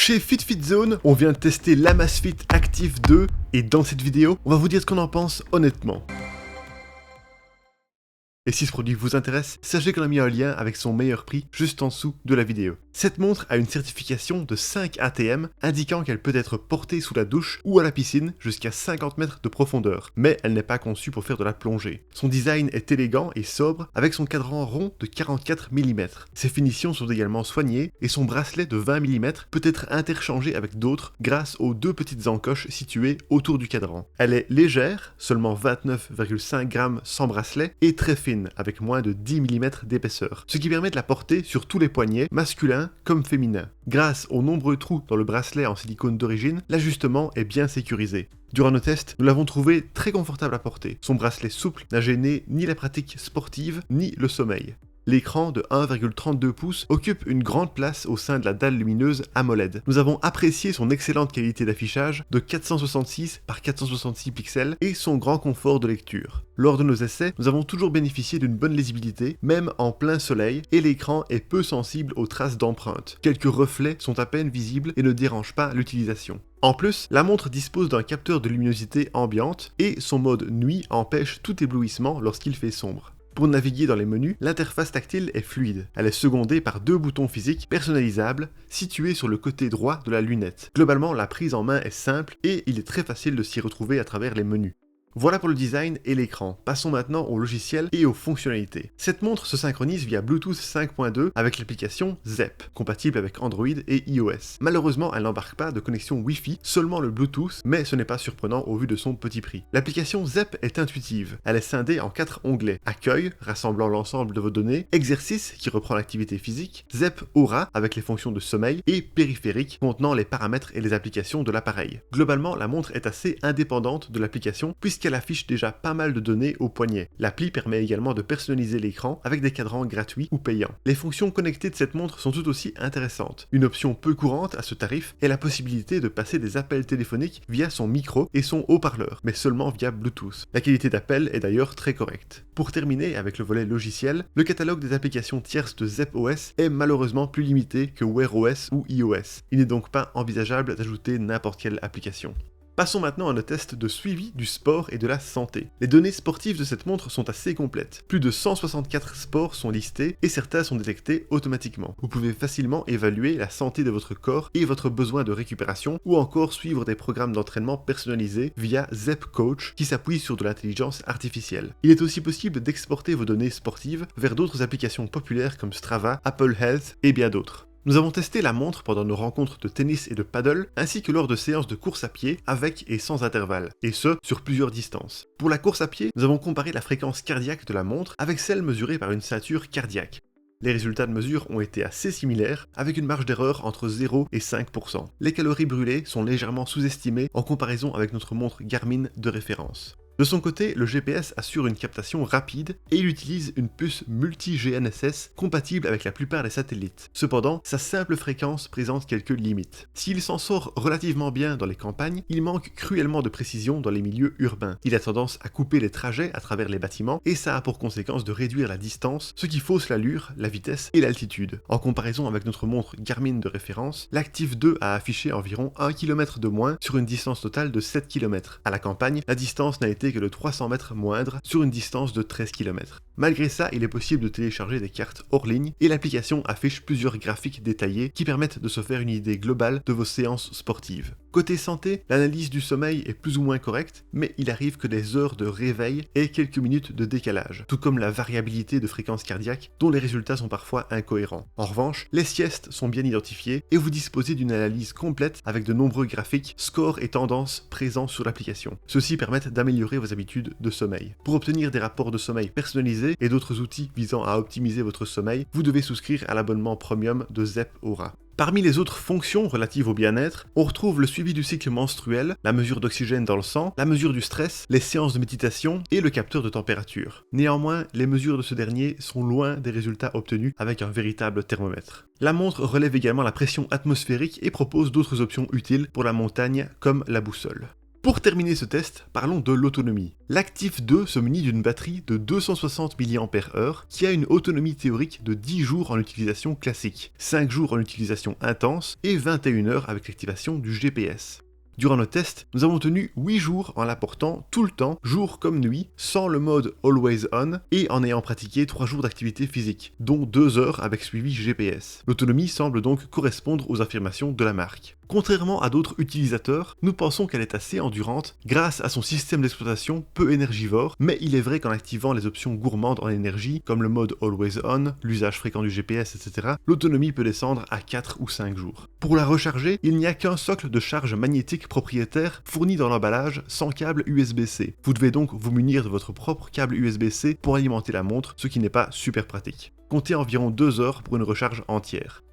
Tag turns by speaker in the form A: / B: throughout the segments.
A: Chez FitFitZone, on vient de tester l'Amazfit Active 2 et dans cette vidéo, on va vous dire ce qu'on en pense honnêtement. Et si ce produit vous intéresse, sachez qu'on a mis un lien avec son meilleur prix juste en dessous de la vidéo. Cette montre a une certification de 5 ATM indiquant qu'elle peut être portée sous la douche ou à la piscine jusqu'à 50 mètres de profondeur, mais elle n'est pas conçue pour faire de la plongée. Son design est élégant et sobre avec son cadran rond de 44 mm. Ses finitions sont également soignées et son bracelet de 20 mm peut être interchangé avec d'autres grâce aux deux petites encoches situées autour du cadran. Elle est légère, seulement 29,5 grammes sans bracelet, et très fine avec moins de 10 mm d'épaisseur, ce qui permet de la porter sur tous les poignets, masculins comme féminins. Grâce aux nombreux trous dans le bracelet en silicone d'origine, l'ajustement est bien sécurisé. Durant nos tests, nous l'avons trouvé très confortable à porter. Son bracelet souple n'a gêné ni la pratique sportive ni le sommeil. L'écran de 1,32 pouces occupe une grande place au sein de la dalle lumineuse AMOLED. Nous avons apprécié son excellente qualité d'affichage de 466 par 466 pixels et son grand confort de lecture. Lors de nos essais, nous avons toujours bénéficié d'une bonne lisibilité, même en plein soleil, et l'écran est peu sensible aux traces d'empreintes. Quelques reflets sont à peine visibles et ne dérangent pas l'utilisation. En plus, la montre dispose d'un capteur de luminosité ambiante et son mode nuit empêche tout éblouissement lorsqu'il fait sombre. Pour naviguer dans les menus, l'interface tactile est fluide. Elle est secondée par deux boutons physiques personnalisables situés sur le côté droit de la lunette. Globalement, la prise en main est simple et il est très facile de s'y retrouver à travers les menus. Voilà pour le design et l'écran. Passons maintenant au logiciel et aux fonctionnalités. Cette montre se synchronise via Bluetooth 5.2 avec l'application Zepp, compatible avec Android et iOS. Malheureusement, elle n'embarque pas de connexion Wi-Fi, seulement le Bluetooth, mais ce n'est pas surprenant au vu de son petit prix. L'application Zepp est intuitive. Elle est scindée en 4 onglets. Accueil, rassemblant l'ensemble de vos données, exercice, qui reprend l'activité physique, Zepp Aura, avec les fonctions de sommeil, et périphérique, contenant les paramètres et les applications de l'appareil. Globalement, la montre est assez indépendante de l'application, puisqu'elle affiche déjà pas mal de données au poignet. L'appli permet également de personnaliser l'écran avec des cadrans gratuits ou payants. Les fonctions connectées de cette montre sont tout aussi intéressantes. Une option peu courante à ce tarif est la possibilité de passer des appels téléphoniques via son micro et son haut-parleur, mais seulement via Bluetooth. La qualité d'appel est d'ailleurs très correcte. Pour terminer avec le volet logiciel, le catalogue des applications tierces de Zepp OS est malheureusement plus limité que Wear OS ou iOS. Il n'est donc pas envisageable d'ajouter n'importe quelle application. Passons maintenant à nos tests de suivi du sport et de la santé. Les données sportives de cette montre sont assez complètes. Plus de 164 sports sont listés et certains sont détectés automatiquement. Vous pouvez facilement évaluer la santé de votre corps et votre besoin de récupération ou encore suivre des programmes d'entraînement personnalisés via Zepp Coach qui s'appuie sur de l'intelligence artificielle. Il est aussi possible d'exporter vos données sportives vers d'autres applications populaires comme Strava, Apple Health et bien d'autres. Nous avons testé la montre pendant nos rencontres de tennis et de paddle, ainsi que lors de séances de course à pied avec et sans intervalle, et ce, sur plusieurs distances. Pour la course à pied, nous avons comparé la fréquence cardiaque de la montre avec celle mesurée par une ceinture cardiaque. Les résultats de mesure ont été assez similaires, avec une marge d'erreur entre 0 et 5%. Les calories brûlées sont légèrement sous-estimées en comparaison avec notre montre Garmin de référence. De son côté, le GPS assure une captation rapide et il utilise une puce multi-GNSS compatible avec la plupart des satellites. Cependant, sa simple fréquence présente quelques limites. S'il s'en sort relativement bien dans les campagnes, il manque cruellement de précision dans les milieux urbains. Il a tendance à couper les trajets à travers les bâtiments et ça a pour conséquence de réduire la distance, ce qui fausse l'allure, la vitesse et l'altitude. En comparaison avec notre montre Garmin de référence, l'Active 2 a affiché environ 1 km de moins sur une distance totale de 7 km. À la campagne, la distance n'a été que de 300 mètres moindre sur une distance de 13 km. Malgré ça, il est possible de télécharger des cartes hors ligne et l'application affiche plusieurs graphiques détaillés qui permettent de se faire une idée globale de vos séances sportives. Côté santé, l'analyse du sommeil est plus ou moins correcte, mais il arrive que des heures de réveil aient quelques minutes de décalage, tout comme la variabilité de fréquence cardiaque dont les résultats sont parfois incohérents. En revanche, les siestes sont bien identifiées et vous disposez d'une analyse complète avec de nombreux graphiques, scores et tendances présents sur l'application. Ceux-ci permettent d'améliorer vos habitudes de sommeil. Pour obtenir des rapports de sommeil personnalisés et d'autres outils visant à optimiser votre sommeil, vous devez souscrire à l'abonnement premium de Zepp Aura. Parmi les autres fonctions relatives au bien-être, on retrouve le suivi du cycle menstruel, la mesure d'oxygène dans le sang, la mesure du stress, les séances de méditation et le capteur de température. Néanmoins, les mesures de ce dernier sont loin des résultats obtenus avec un véritable thermomètre. La montre relève également la pression atmosphérique et propose d'autres options utiles pour la montagne comme la boussole. Pour terminer ce test, parlons de l'autonomie. L'Actif 2 se munit d'une batterie de 260 mAh qui a une autonomie théorique de 10 jours en utilisation classique, 5 jours en utilisation intense et 21 heures avec l'activation du GPS. Durant le test, nous avons tenu 8 jours en l'apportant tout le temps, jour comme nuit, sans le mode Always On et en ayant pratiqué 3 jours d'activité physique, dont 2 heures avec suivi GPS. L'autonomie semble donc correspondre aux affirmations de la marque. Contrairement à d'autres utilisateurs, nous pensons qu'elle est assez endurante grâce à son système d'exploitation peu énergivore, mais il est vrai qu'en activant les options gourmandes en énergie, comme le mode Always On, l'usage fréquent du GPS, etc., l'autonomie peut descendre à 4 ou 5 jours. Pour la recharger, il n'y a qu'un socle de charge magnétique propriétaire fourni dans l'emballage sans câble USB-C. Vous devez donc vous munir de votre propre câble USB-C pour alimenter la montre, ce qui n'est pas super pratique. Comptez environ 2 heures pour une recharge entière.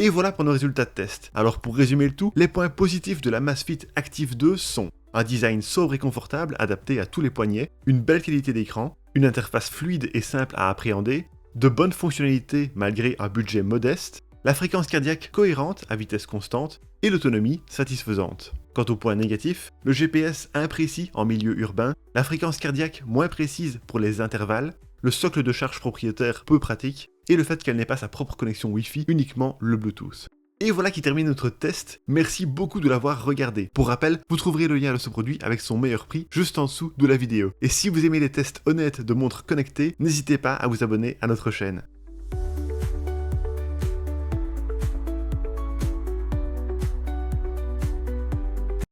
A: Et voilà pour nos résultats de test. Alors pour résumer le tout, les points positifs de la Amazfit Active 2 sont un design sobre et confortable adapté à tous les poignets, une belle qualité d'écran, une interface fluide et simple à appréhender, de bonnes fonctionnalités malgré un budget modeste, la fréquence cardiaque cohérente à vitesse constante et l'autonomie satisfaisante. Quant aux points négatifs, le GPS imprécis en milieu urbain, la fréquence cardiaque moins précise pour les intervalles, le socle de charge propriétaire peu pratique, et le fait qu'elle n'ait pas sa propre connexion Wi-Fi, uniquement le Bluetooth. Et voilà qui termine notre test, merci beaucoup de l'avoir regardé. Pour rappel, vous trouverez le lien de ce produit avec son meilleur prix juste en dessous de la vidéo. Et si vous aimez les tests honnêtes de montres connectées, n'hésitez pas à vous abonner à notre chaîne.